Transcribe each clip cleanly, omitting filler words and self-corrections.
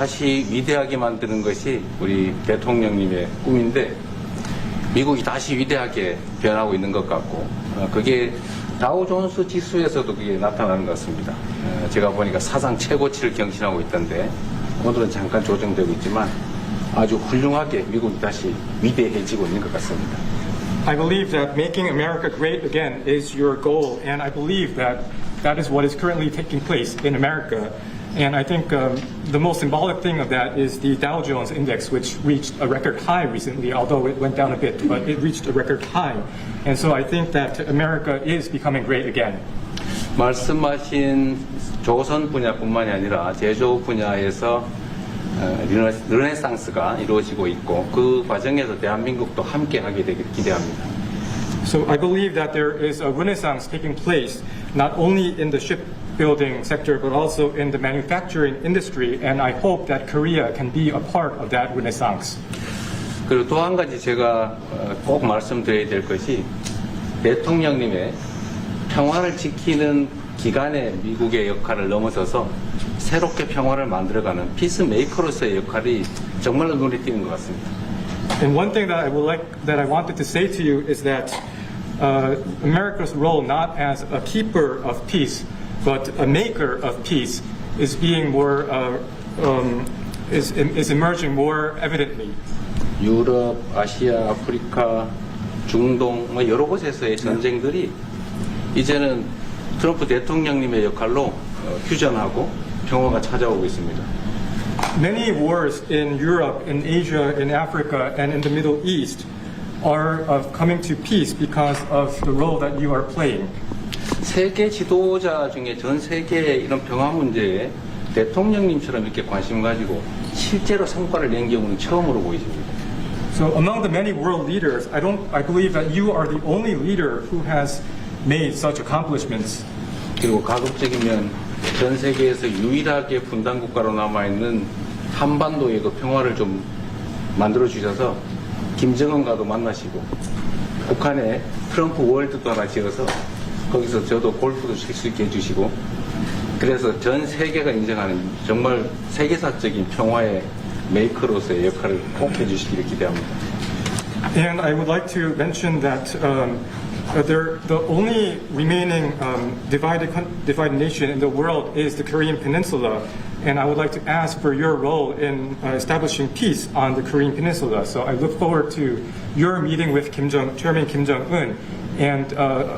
다시 위대하게 만드는 것이 우리 대통령님의 꿈인데 미국이 다시 위대하게 변하고 있는 것 같고 그게 다우존스 지수에서도 그게 나타나는 것 같습니다. 제가 보니까 사상 최고치를 경신하고 있던데 오늘은 잠깐 조정되고 있지만 아주 훌륭하게 미국이 다시 위대해지고 있는 것 같습니다. I believe that making America great again is your goal, and I believe that that is what is currently taking place in America. And I think the most symbolic thing of that is the Dow Jones Index, which reached a record high recently, although it went down a bit, but it reached a record high. And so I think that America is becoming great again. 말씀하신 조선 분야뿐만이 아니라 제조 분야에서 르네상스가 이루어지고 있고 그 과정에서 대한민국도 함께하게 되길 기대합니다. So I believe that there is a renaissance taking place not only in the shipbuilding sector but also in the manufacturing industry, and I hope that Korea can be a part of that renaissance. 그리고 또 한 가지 제가 꼭 말씀드려야 될 것이 대통령님의 평화를 지키는 기간의 미국의 역할을 넘어서서 새롭게 평화를 만들어가는 피스메이커로서의 역할이 정말로 눈에 띄는 것 같습니다. And one thing that I wanted to say to you is that America's role not as a keeper of peace, but a maker of peace, is being more is emerging more evidently. 유럽, 아시아, 아프리카, 중동 여러 곳에서의 전쟁들이 이제는 트럼프 대통령님의 역할로 휴전하고 평화가 찾아오고 있습니다. Many wars in Europe, in Asia, in Africa, and in the Middle East are coming to peace because of the role that you are playing. 세계 지도자 중에 전 세계의 이런 평화 문제에 대통령님처럼 이렇게 관심 가지고 실제로 성과를 낸 경우는 처음으로 보이십니다. So among the many world leaders, I believe that you are the only leader who has made such accomplishments. 그리고 가급적이면 전 세계에서 유일하게 분단 국가로 남아있는 한반도의 그 평화를 좀 만들어 주셔서 김정은과도 만나시고 북한에 트럼프 월드도 하나 지어서 거기서 저도 골프도 칠 수 있게 해주시고 그래서 전 세계가 인정하는 정말 세계사적인 평화의 메이커로서의 역할을 꼭 해주시기를 기대합니다. And I would like to mention that the only remaining divided nation in the world is the Korean Peninsula, and I would like to ask for your role in establishing peace on the Korean Peninsula. So I look forward to your meeting with Chairman Kim Jong-un and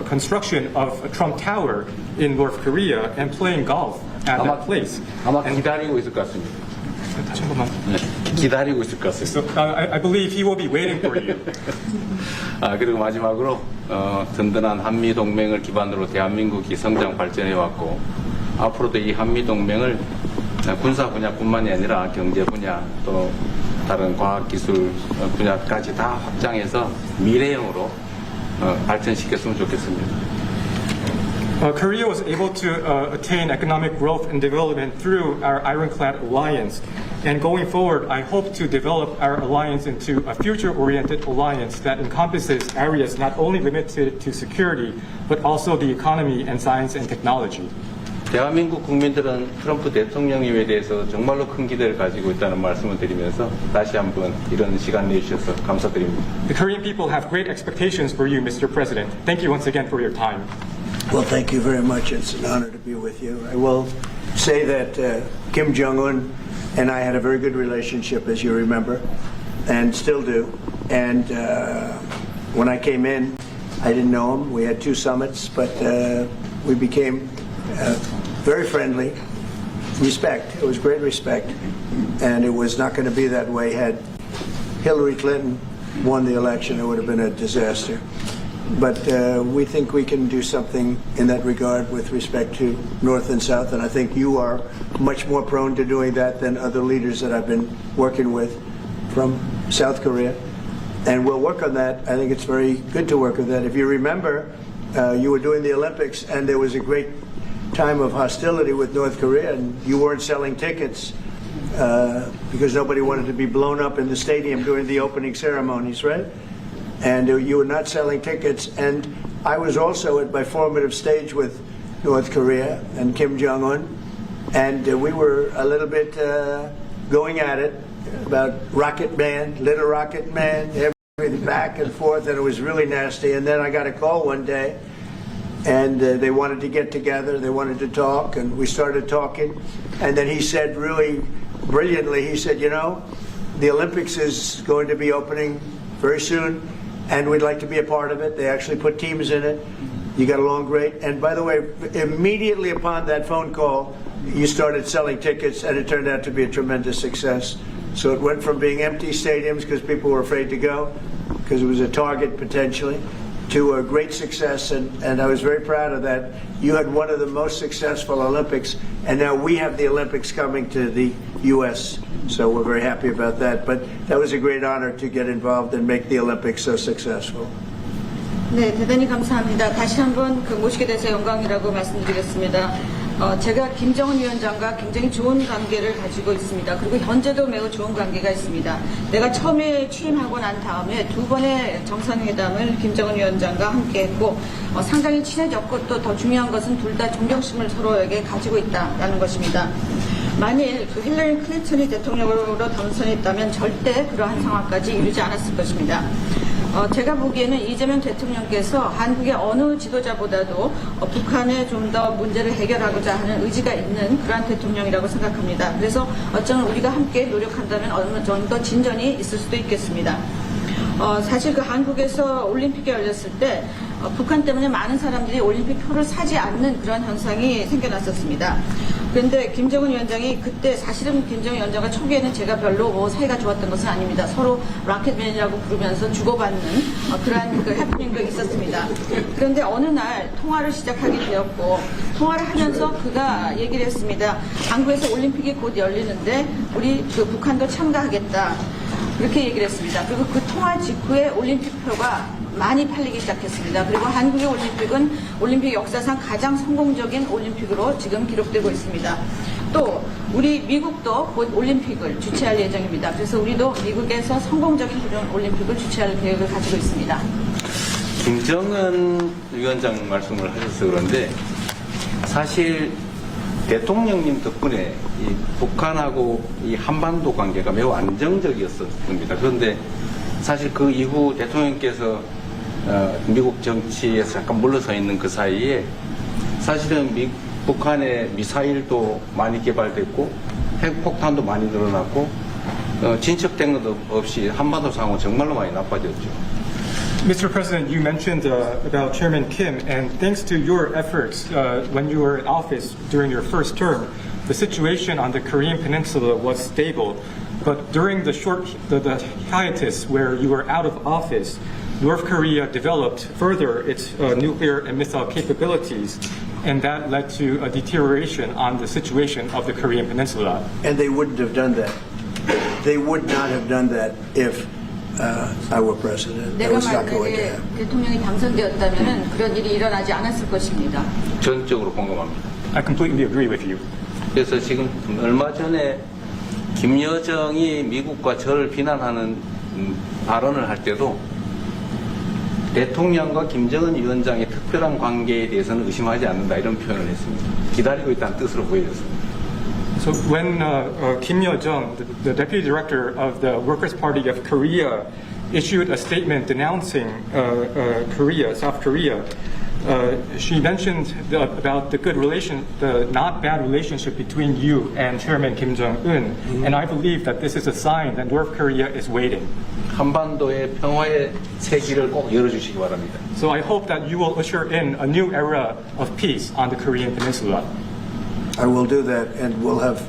construction of a Trump Tower in North Korea and playing golf at that place. 아마 기다리고 있을 것 같습니다. 다시 한 번만. 네, 기다리고 있을 것 같습니다. So I believe he will be waiting for you. 그리고 마지막으로 든든한 한미 동맹을 기반으로 대한민국이 성장 발전해 왔고 앞으로도 이 한미 동맹을 군사 분야뿐만이 아니라 경제 분야 또 다른 과학 기술 분야까지 다 확장해서 미래형으로 발전시켰으면 좋겠습니다. Korea was able to attain economic growth and development through our Ironclad alliance. And going forward, I hope to develop our alliance into a future-oriented alliance that encompasses areas not only limited to security, but also the economy and science and technology. 대한민국 국민들은 트럼프 대통령님에 대해서 정말로 큰 기대를 가지고 있다는 말씀을 드리면서 다시 한번 이런 시간 내주셔서 감사드립니다. The Korean people have great expectations for you, Mr. President. Thank you once again for your time. Well, thank you very much. It's an honor to be with you. I will say that Kim Jong-un and I had a very good relationship, as you remember, and still do. And when I came in, I didn't know him. We had 2 summits, but we became very friendly. Respect. It was great respect. And it was not going to be that way had Hillary Clinton won the election. It would have been a disaster. But we think we can do something in that regard with respect to North and South, and I think you are much more prone to doing that than other leaders that I've been working with from South Korea. And we'll work on that. I think it's very good to work on that. If you remember, you were doing the Olympics, and there was a great time of hostility with North Korea, and you weren't selling tickets because nobody wanted to be blown up in the stadium during the opening ceremonies, right? And you were not selling tickets. And I was also at my formative stage with North Korea and Kim Jong-un, and we were a little bit going at it about Rocket Man, Little Rocket Man, everything back and forth, and it was really nasty. And then I got a call one day, and they wanted to get together, they wanted to talk, and we started talking. And then he said really brilliantly, he said, you know, the Olympics is going to be opening very soon, and we'd like to be a part of it. They actually put teams in it. You got along great. And by the way, immediately upon that phone call, you started selling tickets, and it turned out to be a tremendous success. So it went from being empty stadiums because people were afraid to go, because it was a target potentially, to a great success. And I was very proud of that. You had one of the most successful Olympics, and now we have the Olympics coming to the U.S., so we're very happy about that. But that was a great honor to get involved and make the Olympics so successful. 네, 대단히 감사합니다. 다시 한번 모시게 돼서 영광이라고 말씀드리겠습니다. 제가 김정은 위원장과 굉장히 좋은 관계를 가지고 있습니다. 그리고 현재도 매우 좋은 관계가 있습니다. 내가 처음에 취임하고 난 다음에 두 번의 정상회담을 김정은 위원장과 함께 했고 상당히 친해졌고 또 더 중요한 것은 둘 다 존경심을 서로에게 가지고 있다는 것입니다. 만일 힐러리 클린턴이 대통령으로 당선했다면 절대 그러한 상황까지 이루지 않았을 것입니다. 제가 보기에는 이재명 대통령께서 한국의 어느 지도자보다도 북한에 좀 더 문제를 해결하고자 하는 의지가 있는 그러한 대통령이라고 생각합니다. 그래서 어쩌면 우리가 함께 노력한다면 어느 정도 진전이 있을 수도 있겠습니다. 사실 그 한국에서 올림픽이 열렸을 때 북한 때문에 많은 사람들이 올림픽 표를 사지 않는 그런 현상이 생겨났었습니다. 그런데 김정은 위원장이 그때 사실은 김정은 위원장과 초기에는 제가 별로 사이가 좋았던 것은 아닙니다. 서로 락켓맨이라고 부르면서 주고받는 그러한 그 해프닝도 있었습니다. 그런데 어느 날 통화를 시작하게 되었고 통화를 하면서 그가 얘기를 했습니다. 한국에서 올림픽이 곧 열리는데 우리 그 북한도 참가하겠다. 그렇게 얘기를 했습니다. 그리고 그 통화 직후에 올림픽표가 많이 팔리기 시작했습니다. 그리고 한국의 올림픽은 올림픽 역사상 가장 성공적인 올림픽으로 지금 기록되고 있습니다. 또 우리 미국도 곧 올림픽을 주최할 예정입니다. 그래서 우리도 미국에서 성공적인 그런 올림픽을 주최할 계획을 가지고 있습니다. 김정은 위원장 말씀을 하셔서 그런데 사실 대통령님 덕분에 이 북한하고 이 한반도 관계가 매우 안정적이었습니다. 그런데 사실 그 이후 대통령께서 미국 정치에서 잠깐 물러서 있는 그 사이에 사실은 북한의 미사일도 많이 개발됐고 핵폭탄도 많이 늘어났고 진척된 것 없이 한반도 상황은 정말로 많이 나빠졌죠. Mr. President, you mentioned about Chairman Kim, and thanks to your efforts when you were in office during your first term, the situation on the Korean Peninsula was stable. But during the hiatus where you were out of office, North Korea developed further its nuclear and missile capabilities, and that led to a deterioration on the situation of the Korean Peninsula. And they wouldn't have done that. They would not have done that if I were president. That 내가 was not going to 만약에 happen. 대통령이 당선되었다면 그런 일이 일어나지 않았을 것입니다. 전적으로 공감합니다. I completely agree with you. 그래서 지금 얼마 전에 김여정이 미국과 저를 비난하는 발언을 할 때도 대통령과 김정은 위원장의 특별한 관계에 대해서는 의심하지 않는다 이런 표현을 했습니다. 기다리고 있다는 뜻으로 보여졌습니다. So when Kim Yo-jong, the deputy director of the Workers' Party of Korea, issued a statement denouncing South Korea, she mentioned about the the not bad relationship between you and Chairman Kim Jong-un, and I believe that this is a sign that North Korea is waiting. 한반도의 평화의 새 길을 꼭 열어주시기 바랍니다. So I hope that you will usher in a new era of peace on the Korean Peninsula. I will do that, and we'll have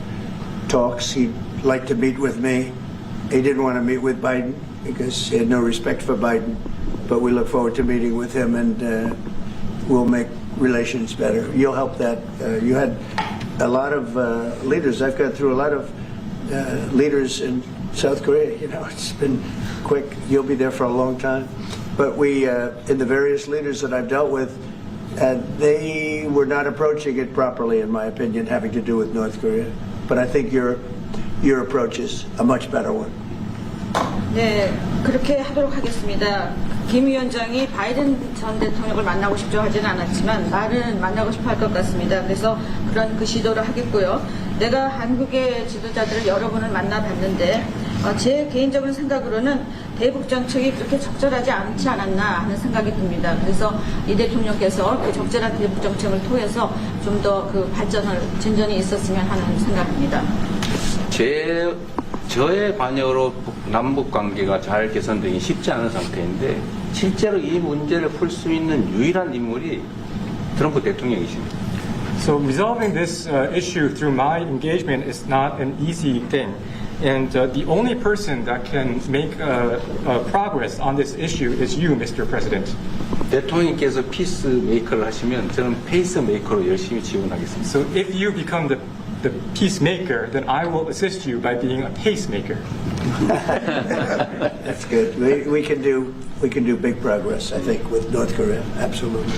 talks. He'd like to meet with me. He didn't want to meet with Biden because he had no respect for Biden, but we look forward to meeting with him, and we'll make relations better. You'll help that. You had a lot of leaders. I've gone through a lot of leaders in South Korea. You know, it's been quick. You'll be there for a long time. But we, in the various leaders that I've dealt with, they were not approaching it properly, in my opinion, having to do with North Korea. But I think your approach is a much better one. 네, 그렇게 하도록 하겠습니다. 김 위원장이 바이든 전 대통령을 만나고 싶죠 하지는 않았지만 말은 만나고 싶어 할 것 같습니다. 그래서 그런 그 시도를 하겠고요. 내가 한국의 지도자들을 여러 번을 만나봤는데 제 개인적인 생각으로는 대북 정책이 그렇게 적절하지 않지 않았나 하는 생각이 듭니다. 그래서 이 대통령께서 그 적절한 대북 정책을 통해서 좀 더 그 진전이 있었으면 하는 생각입니다. 저의 관여로 남북 관계가 잘 개선되기 쉽지 않은 상태인데 실제로 이 문제를 풀 수 있는 유일한 인물이 트럼프 대통령이십니다. So resolving this issue through my engagement is not an easy thing. And the only person that can make progress on this issue is you, Mr. President. 대통령께서 피스 메이커를 하시면 저는 페이스 메이커로 열심히 지원하겠습니다. So if you become the peacemaker, then I will assist you by being a pacemaker. That's good. We can do big progress, I think, with North Korea. Absolutely.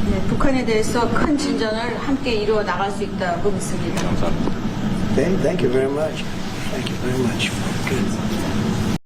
네, 북한에 대해서 큰 진전을 함께 이루어 나갈 수 있다고 믿습니다. 감사합니다. Okay, thank you very much. Thank you very much. Good.